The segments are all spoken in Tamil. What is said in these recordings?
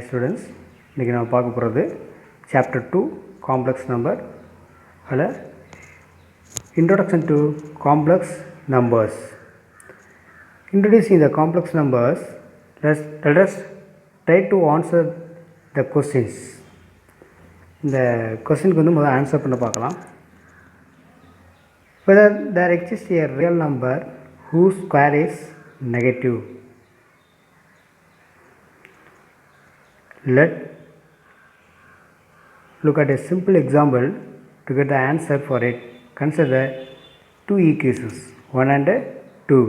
students, இன்றைக்கி நம்ம பார்க்க போகிறது chapter 2 complex number அதில் introduction to complex numbers. Introducing the complex numbers, let us try to answer the questions. இந்த கொஸ்டினுக்கு வந்து முதல்ல ஆன்சர் பண்ண பார்க்கலாம். Whether there exists a real number whose square is negative. Let's look at a simple example to get the answer for it. Consider two equations 1 and 2.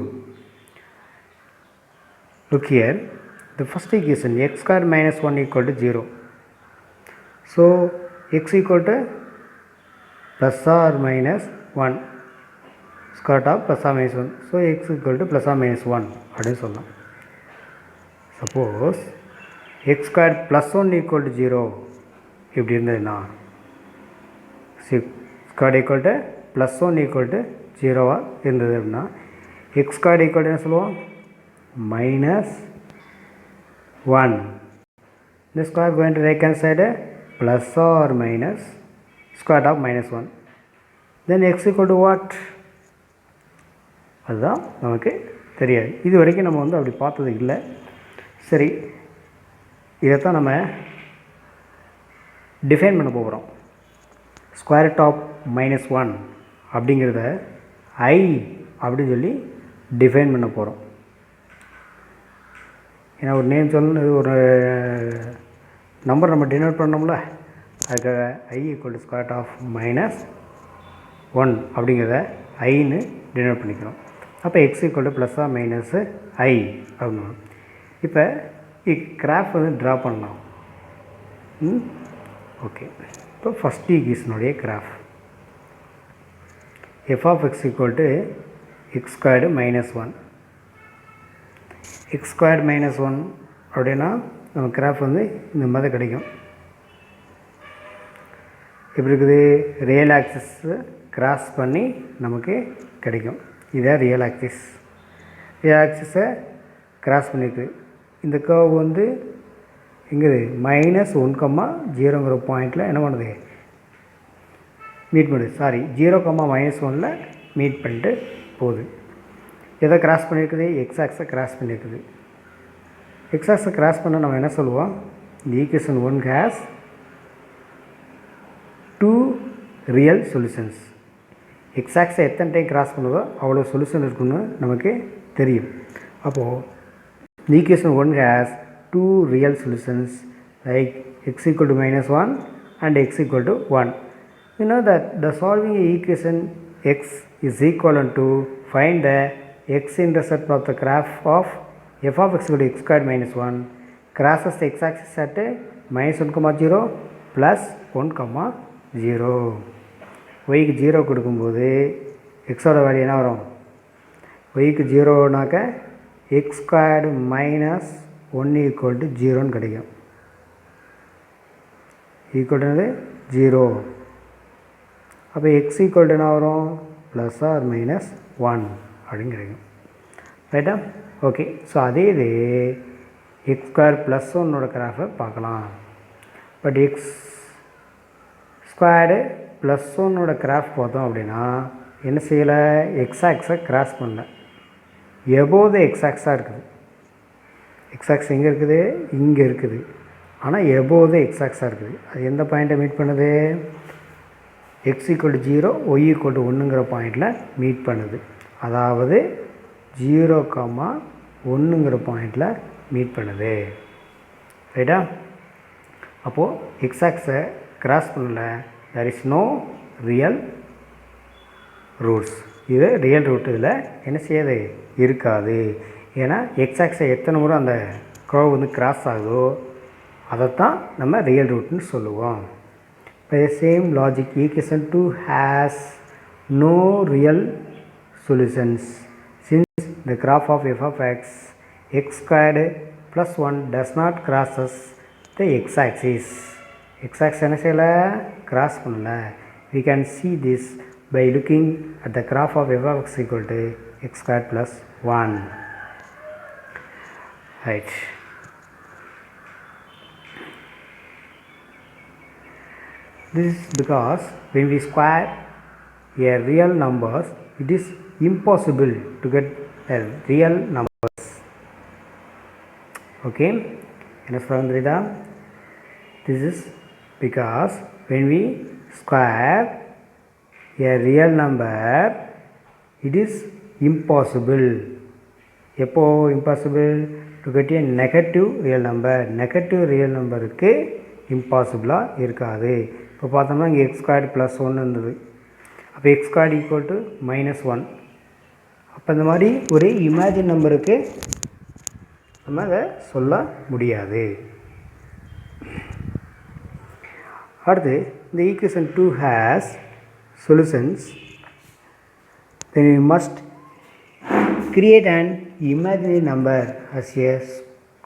Look here, the first equation x square minus 1 equal to 0. So x equal to plus or minus 1, square root of plus or minus 1. So x equal to plus or minus 1 அப்படின்னு சொல்லலாம். Suppose x square plus 1 equal to 0 இப்படி இருந்ததுன்னா square equal to plus 1 equal to 0 இருந்தது அப்படின்னா x square equal to என்ன சொல்லுவோம், minus 1. The square going to right hand side plus or minus square root of minus 1. Then x equal to what? அதுதான் நமக்கு தெரியாது. இது வரைக்கும் நம்ம வந்து அப்படி பார்த்தது இல்லை. சரி, இதைத்தான் நம்ம டிஃபைன் பண்ண போகிறோம். ஸ்கொயர் ரூட் ஆஃப் மைனஸ் 1 அப்படிங்கிறத ஐ அப்படின்னு சொல்லி டிஃபைன் பண்ண போகிறோம். ஏன்னா ஒரு நேம் சொல்லணும், ஒரு நம்பர் நம்ம டினோட் பண்ணோம்ல, அதுக்காக i equal to square root of minus 1 அப்படிங்கிறத ஐன்னு டினோட் பண்ணிக்கிறோம். அப்போ எக்ஸ் ஈக்குவல் டு ப்ளஸ்ஸா மைனஸு ஐ அப்படின்னு. இப்போ கிராஃப் வந்து ட்ரா பண்ணலாம். ஓகே, இப்போ ஃபஸ்ட் ஈக்குவேஷனுடைய graph f of x equal to x squared minus 1. X squared minus 1 அப்படின்னா நம்ம கிராஃப் வந்து இந்த மாதிரி கிடைக்கும். எப்படி இருக்குது, ரியல் ஆக்சிஸு கிராஸ் பண்ணி நமக்கு கிடைக்கும். இதான் ரியல் ஆக்சிஸ். ரியல் ஆக்சிஸை கிராஸ் பண்ணியிருக்கு. இந்த கர்வ் வந்து எங்கே மைனஸ் 1,0ங்கிற பாயிண்டில் என்ன பண்ணுது, மீட் பண்ணுது. சாரி, 0,-1 மீட் பண்ணிட்டு போகுது. எதை கிராஸ் பண்ணியிருக்குது, எக்ஸ் ஆக்ஸை கிராஸ் பண்ணியிருக்குது. எக்ஸ் ஆக்ஸை கிராஸ் பண்ண நம்ம என்ன சொல்லுவோம், இந்த equation 1 has 2 real solutions. X ஆக்ஸை எத்தனை டைம் கிராஸ் பண்ணுதோ அவ்வளோ சொல்யூஷன் இருக்குன்னு நமக்கு தெரியும். அப்போது the equation 1 has 2 real solutions like x equal to minus 1 and x equal to 1. You know that the solving equation x is equivalent to find the x-intercept of the graph of f of x equal to x squared minus 1 crosses the x-axis at minus 1,0 plus 1,0. yக்கு 0 கொடுக்கும்போது xோட வேல்யூ என்ன வரும், yக்கு 0னாக்க x squared minus 1 equal to 0ன்னு கிடைக்கும். Equal to 0. அப்போ x equal to என்ன வரும், ப்ளஸ் ஆர் மைனஸ் 1 அப்படின்னு கிடைக்கும். ரைட்டா? ஓகே. ஸோ அதே இது x ஸ்கொயர் ப்ளஸ் 1ஓட கிராஃபை பார்க்கலாம். பட் x ஸ்கொயர்டு ப்ளஸ் 1ஓட கிராஃப் பார்த்தோம் அப்படின்னா என்ன செய்யலை, எக்ஸ் ஆக்ஸை கிராஸ் பண்ணல, எபோவ் த எக்ஸ் ஆக்ஸாக இருக்குது. எக்ஸ் ஆக்ஸ் எங்கே இருக்குது, இங்கே இருக்குது. ஆனால் எபோவ் த எக்ஸ் ஆக்ஸாக இருக்குது. அது எந்த பாயிண்ட்டை மீட் பண்ணுது, x equal to 0 y equal to 1ங்கிற பாயிண்டில் மீட் பண்ணுது. அதாவது 0,1ங்கிற பாயிண்டில் மீட் பண்ணுது. ரைட்டா? அப்போது எக்ஸ் ஆக்ஸை கிராஸ் பண்ணல, there is no real roots. இது ரியல் ரூட் இதில் என்ன செய்யாது, இருக்காது. ஏன்னா எக்ஸ் ஆக்ஸை எத்தனை முறை அந்த கர்வ் வந்து கிராஸ் ஆகுதோ அதைத்தான் நம்ம ரியல் ரூட்னு சொல்லுவோம். By the same logic equation 2 has no real solutions since the graph of f of x x squared plus 1 does not crosses the x axis. X axis என்ன செய்யலை, கிராஸ் பண்ணல. we can see this by looking at the graph of f of x equal to x squared plus 1. Right. This is because when we square a real numbers, it is impossible to get a real numbers. Okay, என்ன சொல்றாங்க தெரியுதா? This is because when we square a real number, it is impossible. எப்போ impossible to get a negative real number. Negative real numberக்கு இம்பாசிபிளாக இருக்காது. இப்போ பார்த்தோம்னா இங்கே எக்ஸ் ஸ்கொயர்டு ப்ளஸ் ஒன்று இருந்தது. அப்போ எக்ஸ் ஸ்கொயர்டு ஈக்குவல் டு -1. அப்போ இந்த மாதிரி ஒரு இமேஜின் நம்பருக்கு நம்ம அதை சொல்ல முடியாது. அடுத்து இந்த equation 2 has solutions. Then we must create an imaginary number as a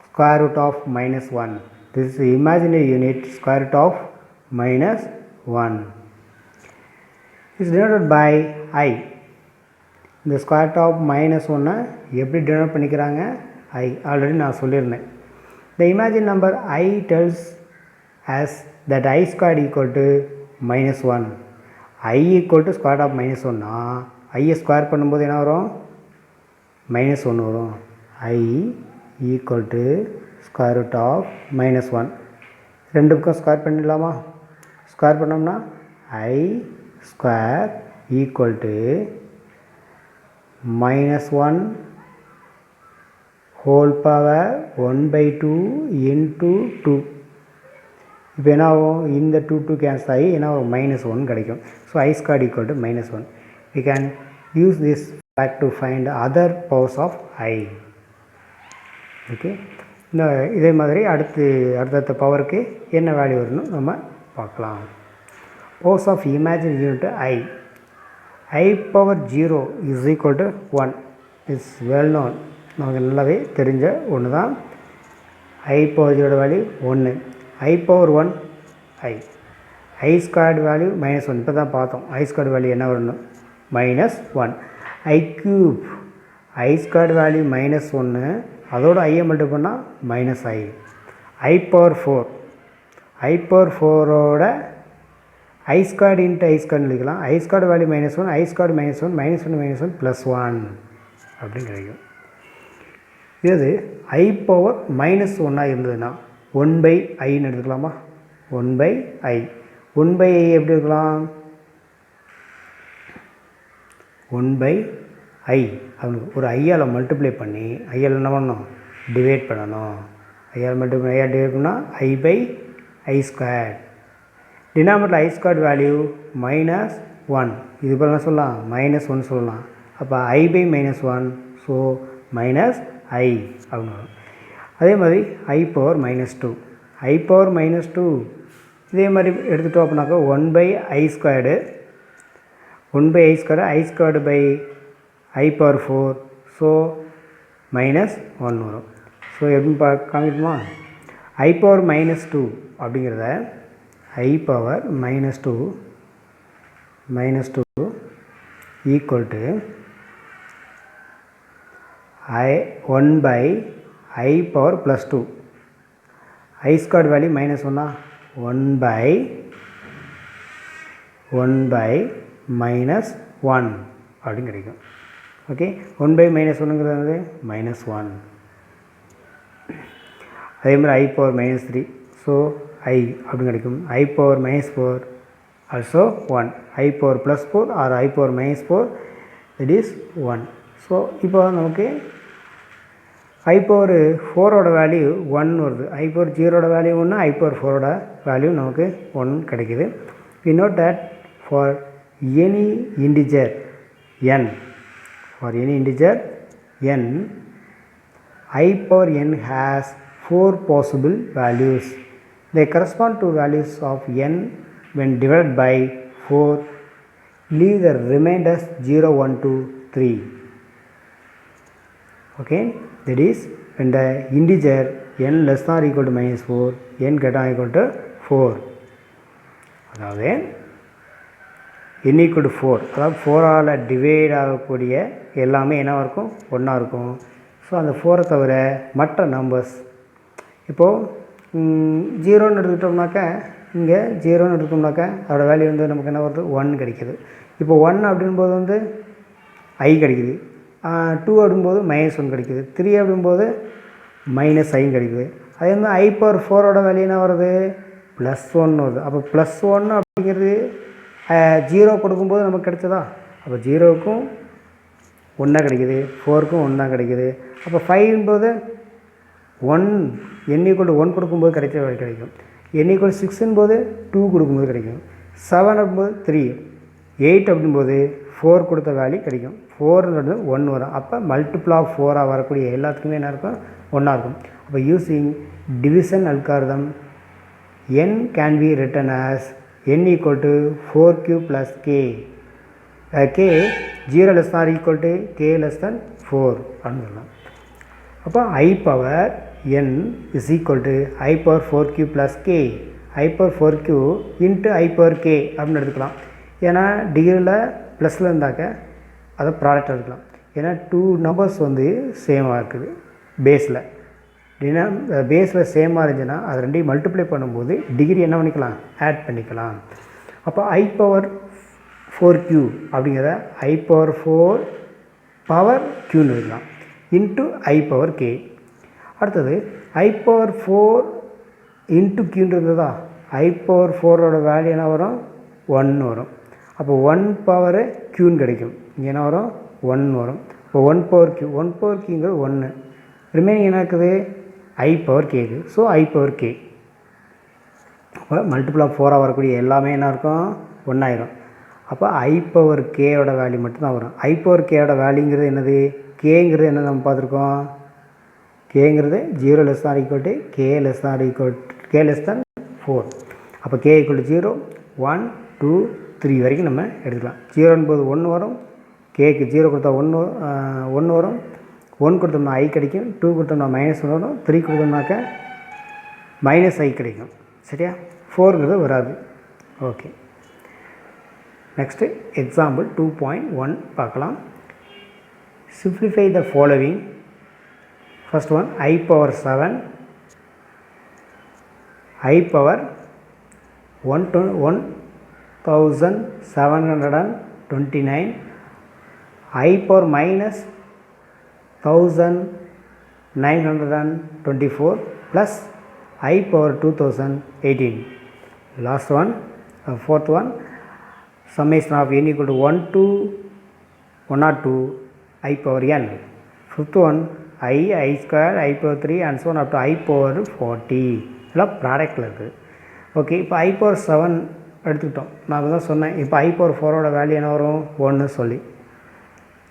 square root of -1. This is the imaginary unit square root of -1. It is denoted by I. இந்த square root of -1 எப்படி denote பண்ணிக்கிறாங்க? I ஆல்ரெடி நான் சொல்லியிருந்தேன். The imaginary number I tells us that I squared equal to -1. I equal to square root of -1 னா I ஸ்கொயர் பண்ணும்போது என்ன வரும்? -1 வரும். I equal to square root of -1. ரெண்டு பக்கம் ஸ்கொயர் பண்ணிடலாமா? ஸ்கொயர் பண்ணோம்னா I square equal to -1 whole power 1/2 into 2. இப்போ என்ன ஆகும்? இந்த 2 கேன்சல் ஆகி என்ன ஆகும்? -1 கிடைக்கும். So I square equal to -1. We can use this fact to find other powers of I. Okay, இந்த இதே மாதிரி அடுத்த பவருக்கு என்ன வேல்யூ வரும்னு நம்ம பார்க்கலாம். powers of imaginary unit I power 0 is equal to 1 is well known. நமக்கு நல்லாவே தெரிஞ்ச ஒன்று தான். I power 0 value 1. I power 1 I squared value -1. இப்போ தான் பார்த்தோம் I ஸ்கொயர்டு வேல்யூ என்ன வரணும்? -1. I cube I squared value -1, அதோட ஐயை மல்டிப்ளை பண்ணால் -I. I power 4 I power 4ஓட I squared into I squared எழுதிக்கலாம். I squared value -1, I squared -1, -1 +1 அப்படின்னு கிடைக்கும். இது I பவர் -1 இருந்ததுன்னா 1/iன்னு எடுத்துக்கலாமா? 1/i 1/i எப்படி இருக்கலாம்? 1/i அவனுக்கு ஒரு ஐயால் மல்டிப்ளை பண்ணி ஐயால் என்ன பண்ணணும்? டிவைட் பண்ணணும். ஐயால் மல்டிப்ளை டிவைட் பண்ணால் I/i square. Denominator I squared value -1. இது போல் என்ன சொல்லலாம்? -1 சொல்லலாம். அப்போ I/-1 ஸோ -i அப்படின்னு வரும். அதே மாதிரி I பவர் -2 I பவர் -2 இதே மாதிரி எடுத்துட்டோம் அப்படின்னாக்கா 1/i squared 1/i squared I squared by I power 4 so -1 வரும். ஸோ எப்படி காமிக்குமா? I பவர் -2 அப்படிங்கிறத I power -2 equal to 1/i power +2. I squared value -1 1/-1 அப்படின்னு கிடைக்கும். ஓகே, 1/-1ங்கிறது -1. அதே மாதிரி I பவர் -3 ஸோ I அப்படின்னு கிடைக்கும். I power -4 also 1. I power +4 or I power -4 it is 1. So இப்போ நமக்கு I பவர் 4ஓட வேல்யூ 1 வருது. I பவர் 0ஓட வேல்யூ 1, I பவர் 4ஓட வேல்யூ நமக்கு 1 கிடைக்குது. We note that for any integer n, I power n has 4 possible values. They correspond to values of n when divided by 4. Leave the remainders 0, 1, 2, 3. Okay, that is when the integer n less than or equal to -4, n greater than or equal to 4. அதாவது n equal to 4, அதாவது 4ஆல் டிவைட் ஆகக்கூடிய எல்லாமே என்னவாக இருக்கும்? 1ஆக இருக்கும். ஸோ அந்த 4 தவிர மற்ற நம்பர்ஸ் இப்போது 0ன்னு எடுத்துக்கிட்டோம்னாக்கா இங்கே 0ன்னு எடுத்தோம்னாக்கா அதோடய வேல்யூ வந்து நமக்கு என்ன வருது 1 கிடைக்கிது. இப்போ 1 அப்படின்போது வந்து I கிடைக்குது, 2 அப்படின்போது -1 கிடைக்குது, 3 அப்படின்போது -I கிடைக்குது. அதே மாதிரி I/4ஓட வேல்யூ என்ன வருது +1 வருது. அப்போ +1 அப்படிங்கிறது 0 கொடுக்கும்போது நமக்கு கிடைச்சதா? அப்போ 0க்கும் 1 கிடைக்குது, 4க்கும் 1 கிடைக்குது. அப்போ 5 1 n=1 கொடுக்கும்போது கிடைச்ச வேல்யூ கிடைக்கும். n=6 போது 2 கொடுக்கும்போது கிடைக்கும். 7 அப்படின்போது 3, 8 அப்படின்போது 4 கொடுத்த வேல்யூ கிடைக்கும். 4ன்றது 1 வரும். அப்போ மல்டிபிள் ஆஃப் 4ஆக வரக்கூடிய எல்லாத்துக்குமே என்ன இருக்கும் 1ஆக இருக்கும். அப்போ using division algorithm n can be written as n = 4q + k. k 0 less than or equal to k less than 4 அப்படின்னு சொல்லலாம். அப்போ I/n is equal to I/4q + k, I/4q into I/k அப்படின்னு எடுத்துக்கலாம். ஏன்னா டிகிரியில் ப்ளஸில் இருந்தாக்க அதை ப்ராடக்ட் எடுக்கலாம். ஏன்னா 2 நம்பர்ஸ் வந்து சேமாக இருக்குது பேஸில். பேஸில் சேமாக இருந்துச்சுன்னா அது ரெண்டையும் மல்டிப்ளை பண்ணும்போது டிகிரி என்ன பண்ணிக்கலாம் ஆட் பண்ணிக்கலாம். அப்போ I/4q அப்படிங்கிறத I/4 பவர் க்யூன்னு இருக்கலாம் இன்ட்டு I/k. அடுத்தது I/4 இன்ட்டு க்யூன்றதுதா I/4ஓட வேல்யூ என்ன வரும் 1 வரும். அப்போ 1 பவர் க்யூன்னு கிடைக்கும். இங்கே என்ன வரும் 1 வரும். இப்போ 1/q 1, ரிமைனிங் என்ன இருக்குது I/k. So I/k. அப்போ மல்டிபிள் ஆஃப் 4ஆக வரக்கூடிய எல்லாமே என்ன இருக்கும் 1 ஆயிரும். அப்போ I/kயோட வேல்யூ மட்டும்தான் வரும். I/kயோட வேல்யூங்கிறது என்னது கேங்கிறது என்ன நம்ம பார்த்துருக்கோம், கேங்கிறது 0 less than or equal to k less than 4. அப்போ k = 0, 1, 2, 3 வரைக்கும் நம்ம எடுத்துக்கலாம். 0 1 வரும், கேக்கு 0 கொடுத்தா 1 வரும், 1 கொடுத்தோம்னா I கிடைக்கும், 2 கொடுத்தோம்னா -1 வரும், 3 கொடுத்தோம்னாக்க -I கிடைக்கும். சரியா? 4ங்கிறது வராது. ஓகே, நெக்ஸ்ட்டு எக்ஸாம்பிள் 2.1 பார்க்கலாம். Simplify the following. First one I/7, I/1729, I/-1924 plus I/2018. Last one, fourth one, summation of n = 1 to 102 I/n. Fifth one I/2, I/3 and so on up to I/40. இதெல்லாம் ப்ராடக்டில் இருக்குது. ஓகே, இப்போ I/7 எடுத்துக்கிட்டோம். நான் தான் சொன்னேன் இப்போ I/4ஓட வேல்யூ என்ன வரும் 1 சொல்லி,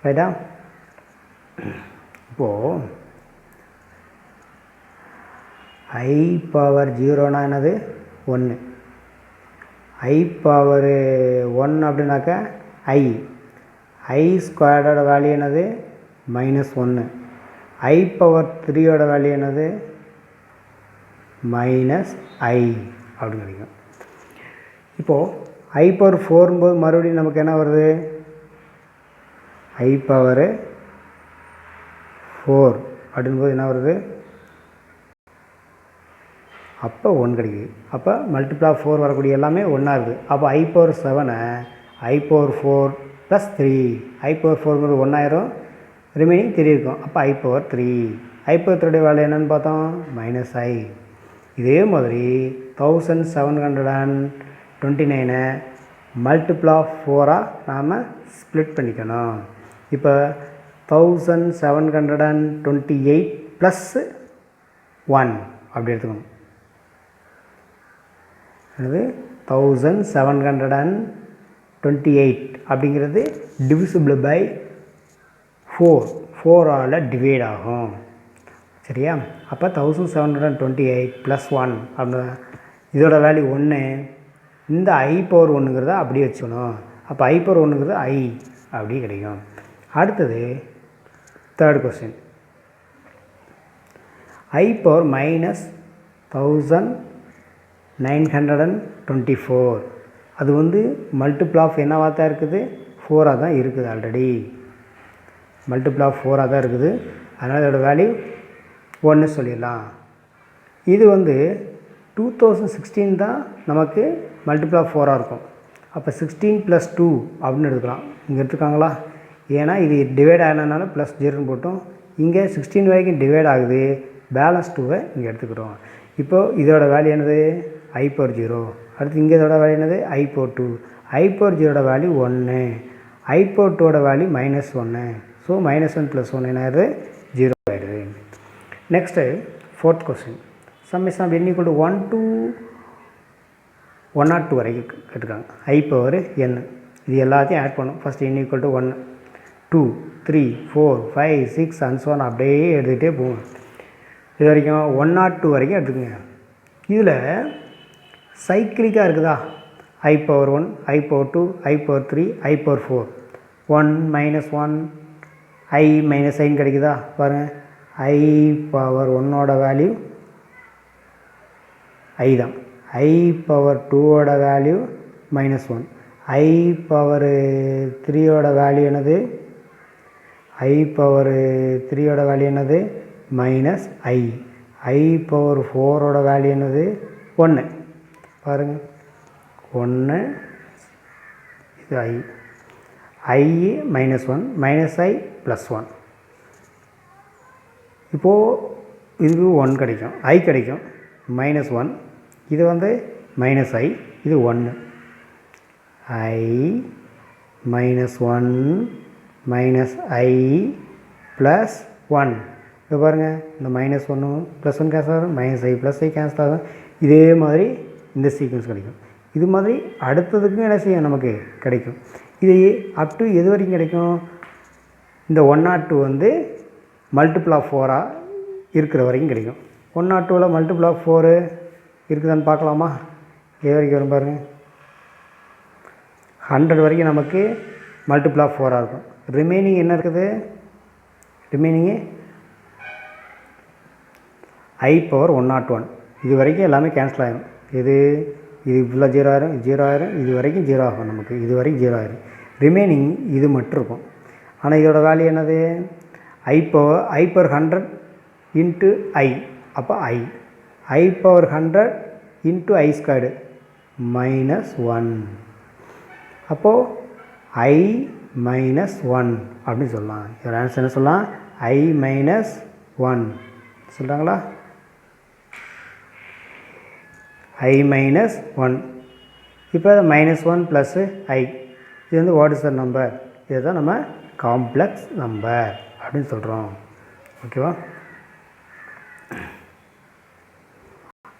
ரைட்டா? இப்போது I/0னா என்னது 1, I/1 அப்படின்னாக்கா I/2ஓட வேல்யூ என்னது -1, I/3ஓட வேல்யூ என்னது -I அப்படின்னு கிடைக்கும். இப்போது I/4 போது மறுபடியும் நமக்கு என்ன வருது I/4 அப்படின்போது என்ன வருது அப்போ 1 கிடைக்குது. அப்போ மல்டிபிள் ஆஃப் 4 வரக்கூடிய எல்லாமே 1ஆக இருக்குது. அப்போ I/7 I/4 + 3, I/4ங்கிறது 1 ஆயிரும், ரிமைனிங் 3 இருக்கும். அப்போ I/3. I/3 வேல்யூ என்னென்னு பார்த்தோம் -I. இதே மாதிரி 1729 மல்டிபிள் ஆஃப் 4ஆக நாம் ஸ்ப்ளிட் பண்ணிக்கணும். இப்போ 1728 + 1 அப்படி எடுத்துக்கணும். அது 1728 அப்படிங்கிறது டிவிசிபிள் பை 4ஆல் டிவைட் ஆகும். சரியா? அப்போ 1728 + 1 அப்படின்னா இதோட வேல்யூ 1. இந்த I/1ங்கிறத அப்படியே வச்சுக்கணும். அப்போ I/1ங்கிறது I அப்படி கிடைக்கும். அடுத்தது தேர்ட் கொஸ்டின், I/-1924 அது வந்து மல்டிபிள் ஆஃப் என்னவாக தான் இருக்குது 4ஆக தான் இருக்குது. ஆல்ரெடி மல்டிபிள் ஆஃப் 4ஆக தான் இருக்குது. அதனால் இதோட வேல்யூ 1 சொல்லிடலாம். இது வந்து 2016 தான் நமக்கு மல்டிபிள் ஆஃப் 4ஆக இருக்கும். அப்போ 16 + 2 அப்படின்னு எடுத்துக்கலாம். இங்கே எடுத்துக்காங்களா? ஏன்னா இது டிவைட் ஆனதுனால ப்ளஸ் 0ன்னு போட்டோம். இங்கே 16 வரைக்கும் டிவைட் ஆகுது, பேலன்ஸ் 2வை இங்கே எடுத்துக்கிறோம். இப்போது இதோட வேல்யூ என்னது? i/0. அடுத்து இங்கே இதோட வேல்யூ என்னது? i/2. i/0ஓட வேல்யூ 1, i/2ஓட வேல்யூ -1. ஸோ -1 + 1 என்ன ஆயிடுது? 0 ஆயிடுது. Next 4th question. Summation of n = 1 to 102 வரைக்கும் கேட்டிருக்காங்க. i/n இது எல்லாத்தையும் ஆட் பண்ணும். First n = 1, 2, 3, 4, 5, 6 and so on அப்படியே எடுத்துகிட்டே போகும். இது வரைக்கும் 102 வரைக்கும் எடுத்துக்கோங்க. இதில் சைக்கிளிக்காக இருக்குதா? i/1, i/2, i/3, i/4. 1 - 1 i - i கிடைக்குதா? பாருங்கள், i/1ஓட வேல்யூ i தான். i/2ஓட வேல்யூ -1. i/3ஓட வேல்யூ என்னது? i/3ஓட வேல்யூ என்னது? -i. i/4ஓட வேல்யூ என்னது? 1. பாருங்கள், 1 இது i -1 -i +1. இப்போது இது 1 கிடைக்கும், i கிடைக்கும், -1. இது வந்து -i, இது 1. i -1 -i +1. இப்போ பாருங்கள், இந்த -1 +1 கேன்சல் ஆகும், -i +i கேன்சல் ஆகும். இதே மாதிரி இந்த சீக்வன்ஸ் கிடைக்கும். இது மாதிரி அடுத்ததுக்கும் என்ன செய்யும்? நமக்கு கிடைக்கும். இது அப் டு எது வரைக்கும் கிடைக்கும்? இந்த 102 வந்து மல்டிபிள் ஆஃப் 4ஆக இருக்கிற வரைக்கும் கிடைக்கும். 102ல் மல்டிபிள் ஆஃப் 4 இருக்குதான்னு பார்க்கலாமா? எது வரைக்கும் வரும் பாருங்கள், 100 வரைக்கும் நமக்கு மல்டிபிள் ஆஃப் 4ஆக இருக்கும். ரிமைனிங் என்ன இருக்குது? ரிமைனிங்கு i/101. இது வரைக்கும் எல்லாமே கேன்சல் ஆகிடும். இது ஃபுல்லாக 0 ஆயிரும், 0 ஆயிரும், இது வரைக்கும் 0 ஆகும். நமக்கு இது வரைக்கும் 0 ஆயிரும். ரிமைனிங் இது மட்டும் இருக்கும். ஆனால் இதோட வேல்யூ என்னது? i/100 × i. அப்போ i/100 × i² -1. அப்போது i -1 அப்படின்னு சொல்லலாம். இதோட ஆன்சர் என்ன சொல்லலாம்? i -1 சொல்கிறாங்களா? i -1. இப்போ -1 + i இது வந்து வாட் இஸ் த நம்பர்? இதுதான் நம்ம காம்ப்ளெக்ஸ் நம்பர் அப்படின்னு சொல்கிறோம். ஓகேவா?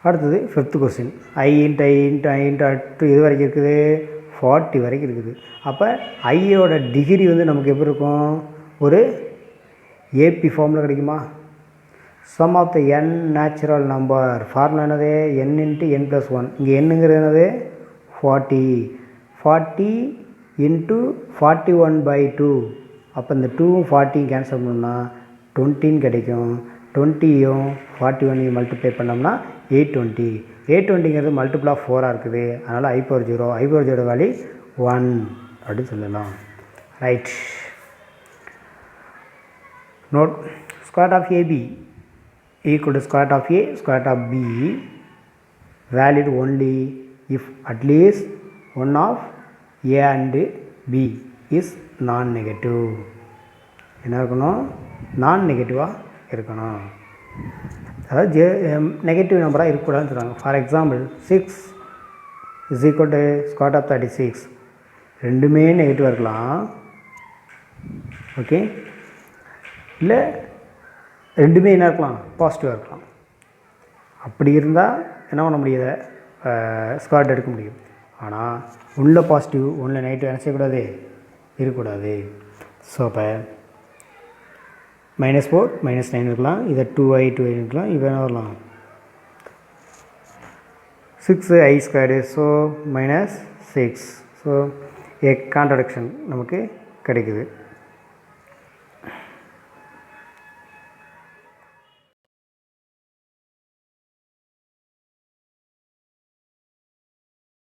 அடுத்தது 5th question. i × i × i × இது வரைக்கும் இருக்குது, 40 வரைக்கும் இருக்குது. அப்போ ஐயோட டிகிரி வந்து நமக்கு எப்படி இருக்கும்? ஒரு ஏபி ஃபார்மில் கிடைக்குமா? Sum of the n natural number. Formula என்னது? n × n + 1. இங்கே என்னங்கிறது என்னது? 40. 40 × 41/2. அப்போ இந்த 2ம் 40யும் கேன்சல் பண்ணால் 20 கிடைக்கும். 20யும் 41யும் மல்டிப்ளை பண்ணோம்னா 820. 820ங்கிறது மல்டிபிள் ஆஃப் 4ஆக இருக்குது. அதனால் i/0. i/0 வேல்யூ 1 அப்படின்னு சொல்லலாம். Right. Note, square of AB equal to square root of A square root of B valid only if at least one of A and B is non-negative. என்ன இருக்கணும்? நான் நெகட்டிவாக இருக்கணும். அதாவது நெகட்டிவ் நம்பராக இருக்கக்கூடாதுன்னு சொல்கிறாங்க. For example 6 = square root of 36. ரெண்டுமே நெகட்டிவாக இருக்கலாம். ஓகே, இல்லை ரெண்டுமே என்ன இருக்கலாம்? பாசிட்டிவாக இருக்கலாம். அப்படி இருந்தால் என்ன பண்ண முடியாது? ஸ்கொயர் எடுக்க முடியும். ஆனால் ஒன்றில் பாசிட்டிவ் ஒன்றில் நெகட்டிவ் என்ன செய்யக்கூடாது? இருக்கக்கூடாது. ஸோ அப்போ -4 -9 இருக்கலாம். இதை 2i இருக்கலாம். இப்போ என்ன வரலாம்? 6i². So -6. So a contradiction நமக்கு கிடைக்குது.